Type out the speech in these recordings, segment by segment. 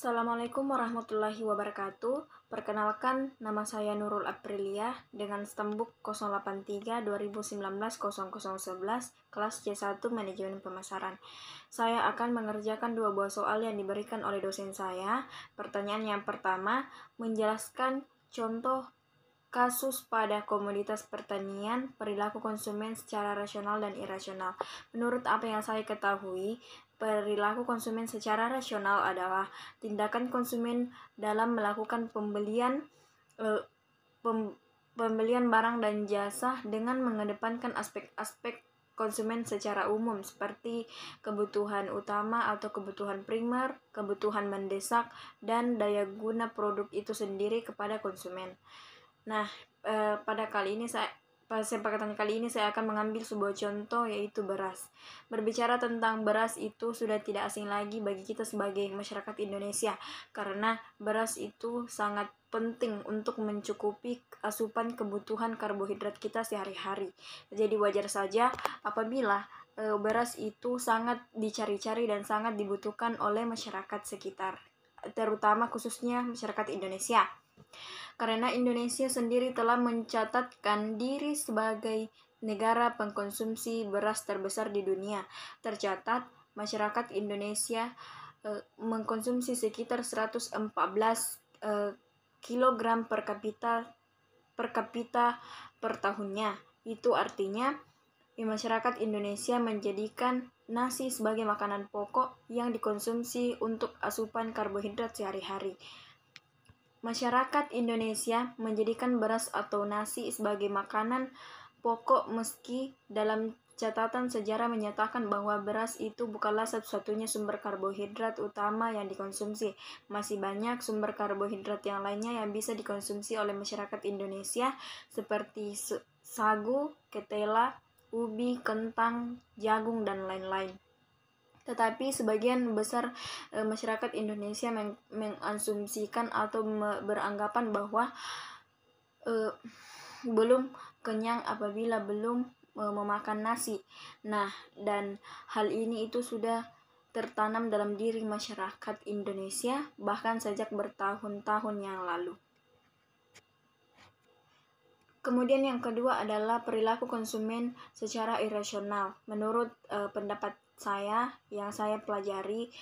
Assalamualaikum warahmatullahi wabarakatuh. Perkenalkan, nama saya Nurul Aprilia dengan stembuk 083-2019-0011, kelas C1 Manajemen Pemasaran. Saya akan mengerjakan 2 buah soal yang diberikan oleh dosen saya. Pertanyaan yang pertama, menjelaskan contoh kasus pada komoditas pertanian, perilaku konsumen secara rasional dan irasional. Menurut apa yang saya ketahui, perilaku konsumen secara rasional adalah tindakan konsumen dalam melakukan pembelian barang dan jasa dengan mengedepankan aspek-aspek konsumen secara umum seperti kebutuhan utama atau kebutuhan primer, kebutuhan mendesak, dan daya guna produk itu sendiri kepada konsumen. Nah, pada kesempatan kali ini saya akan mengambil sebuah contoh, yaitu beras. Berbicara tentang beras itu sudah tidak asing lagi bagi kita sebagai masyarakat Indonesia, karena beras itu sangat penting untuk mencukupi asupan kebutuhan karbohidrat kita sehari-hari. Jadi wajar saja apabila beras itu sangat dicari-cari dan sangat dibutuhkan oleh masyarakat sekitar, terutama khususnya masyarakat Indonesia. Karena Indonesia sendiri telah mencatatkan diri sebagai negara pengkonsumsi beras terbesar di dunia. Tercatat, masyarakat Indonesia mengkonsumsi sekitar 114 kilogram per kapita per tahunnya. Itu artinya masyarakat Indonesia menjadikan nasi sebagai makanan pokok yang dikonsumsi untuk asupan karbohidrat sehari-hari. Masyarakat Indonesia menjadikan beras atau nasi sebagai makanan pokok meski dalam catatan sejarah menyatakan bahwa beras itu bukanlah satu-satunya sumber karbohidrat utama yang dikonsumsi. Masih banyak sumber karbohidrat yang lainnya yang bisa dikonsumsi oleh masyarakat Indonesia seperti sagu, ketela, ubi, kentang, jagung, dan lain-lain. Tetapi sebagian besar masyarakat Indonesia mengasumsikan atau beranggapan bahwa belum kenyang apabila belum memakan nasi. Nah, dan hal ini itu sudah tertanam dalam diri masyarakat Indonesia bahkan sejak bertahun-tahun yang lalu. Kemudian yang kedua adalah perilaku konsumen secara irasional. Menurut pendapat saya yang saya pelajari,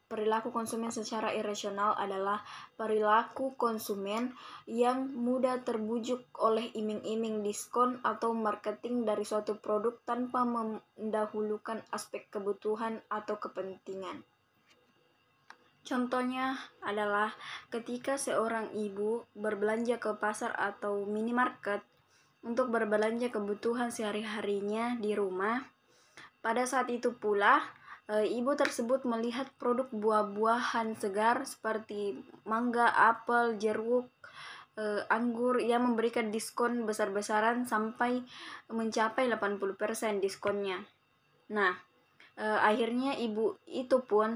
perilaku konsumen secara irasional adalah perilaku konsumen yang mudah terbujuk oleh iming-iming diskon atau marketing dari suatu produk tanpa mendahulukan aspek kebutuhan atau kepentingan. Contohnya adalah ketika seorang ibu berbelanja ke pasar atau minimarket untuk berbelanja kebutuhan sehari-harinya di rumah. Pada saat itu pula, ibu tersebut melihat produk buah-buahan segar seperti mangga, apel, jeruk, anggur yang memberikan diskon besar-besaran sampai mencapai 80% diskonnya. Nah, akhirnya ibu itu pun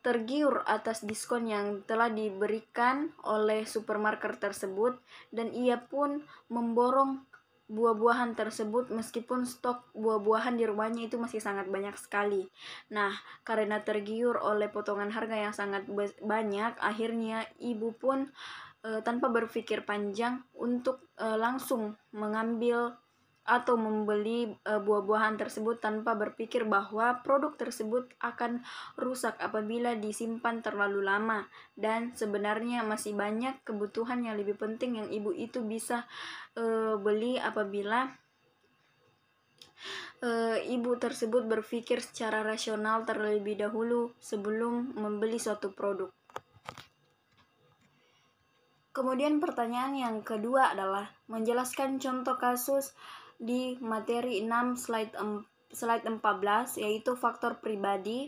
tergiur atas diskon yang telah diberikan oleh supermarket tersebut, dan ia pun memborong buah-buahan tersebut meskipun stok buah-buahan di rumahnya itu masih sangat banyak sekali. Nah, karena tergiur oleh potongan harga yang sangat banyak, akhirnya ibu pun tanpa berpikir panjang untuk langsung mengambil atau membeli buah-buahan tersebut tanpa berpikir bahwa produk tersebut akan rusak apabila disimpan terlalu lama, dan sebenarnya masih banyak kebutuhan yang lebih penting yang ibu itu bisa beli apabila ibu tersebut berpikir secara rasional terlebih dahulu sebelum membeli suatu produk. Kemudian pertanyaan yang kedua adalah menjelaskan contoh kasus di materi 6 slide 14, yaitu faktor pribadi.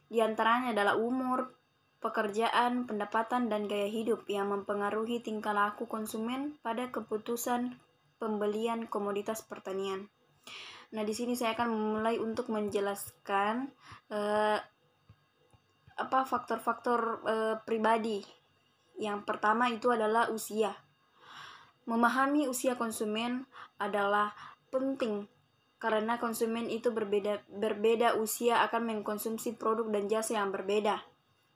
Di antaranya adalah umur, pekerjaan, pendapatan, dan gaya hidup yang mempengaruhi tingkah laku konsumen pada keputusan pembelian komoditas pertanian. Nah, di sini saya akan memulai untuk menjelaskan faktor-faktor pribadi. Yang pertama itu adalah usia. Memahami usia konsumen adalah penting karena konsumen itu berbeda usia akan mengkonsumsi produk dan jasa yang berbeda.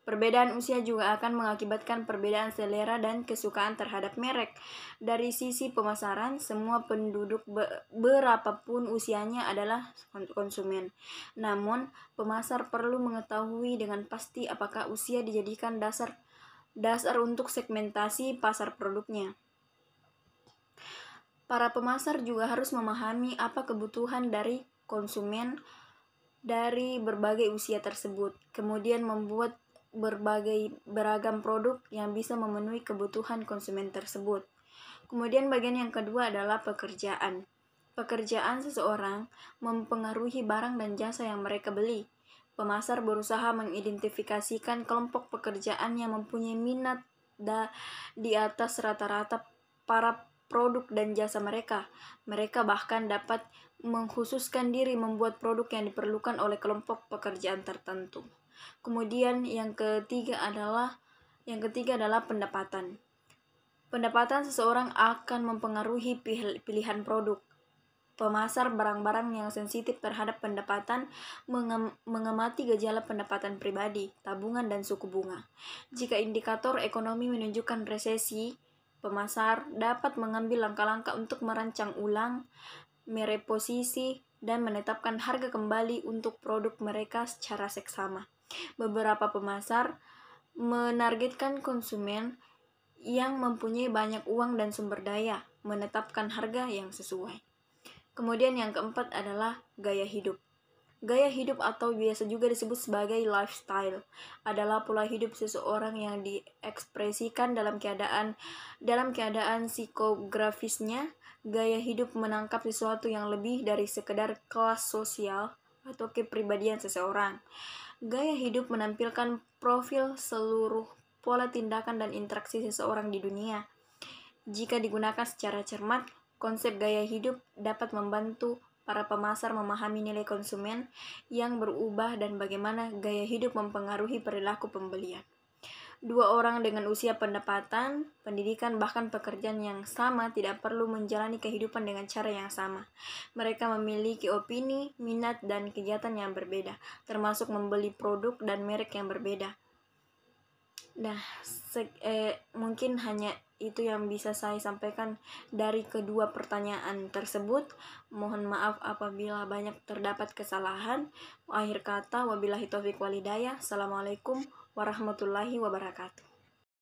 Perbedaan usia juga akan mengakibatkan perbedaan selera dan kesukaan terhadap merek. Dari sisi pemasaran, semua penduduk berapapun usianya adalah konsumen. Namun, pemasar perlu mengetahui dengan pasti apakah usia dijadikan dasar untuk segmentasi pasar produknya. Para pemasar juga harus memahami apa kebutuhan dari konsumen dari berbagai usia tersebut, kemudian membuat beragam produk yang bisa memenuhi kebutuhan konsumen tersebut. Kemudian bagian yang kedua adalah pekerjaan. Pekerjaan seseorang mempengaruhi barang dan jasa yang mereka beli. Pemasar berusaha mengidentifikasikan kelompok pekerjaan yang mempunyai minat di atas rata-rata para produk dan jasa mereka. Mereka bahkan dapat mengkhususkan diri membuat produk yang diperlukan oleh kelompok pekerjaan tertentu. Kemudian yang ketiga adalah pendapatan. Pendapatan seseorang akan mempengaruhi pilihan produk. Pemasar barang-barang yang sensitif terhadap pendapatan mengamati gejala pendapatan pribadi, tabungan, dan suku bunga. Jika indikator ekonomi menunjukkan resesi, pemasar dapat mengambil langkah-langkah untuk merancang ulang, mereposisi, dan menetapkan harga kembali untuk produk mereka secara seksama. Beberapa pemasar menargetkan konsumen yang mempunyai banyak uang dan sumber daya, menetapkan harga yang sesuai. Kemudian yang keempat adalah gaya hidup. Gaya hidup atau biasa juga disebut sebagai lifestyle adalah pola hidup seseorang yang diekspresikan dalam keadaan psikografisnya. Gaya hidup menangkap sesuatu yang lebih dari sekedar kelas sosial atau kepribadian seseorang. Gaya hidup menampilkan profil seluruh pola tindakan dan interaksi seseorang di dunia. Jika digunakan secara cermat, konsep gaya hidup dapat membantu para pemasar memahami nilai konsumen yang berubah dan bagaimana gaya hidup mempengaruhi perilaku pembelian. Dua orang dengan usia pendapatan, pendidikan, bahkan pekerjaan yang sama tidak perlu menjalani kehidupan dengan cara yang sama. Mereka memiliki opini, minat, dan kegiatan yang berbeda, termasuk membeli produk dan merek yang berbeda. Nah, mungkin hanya itu yang bisa saya sampaikan dari kedua pertanyaan tersebut. Mohon maaf apabila banyak terdapat kesalahan. Akhir kata, wabillahi taufiq walhidayah. Assalamualaikum warahmatullahi wabarakatuh.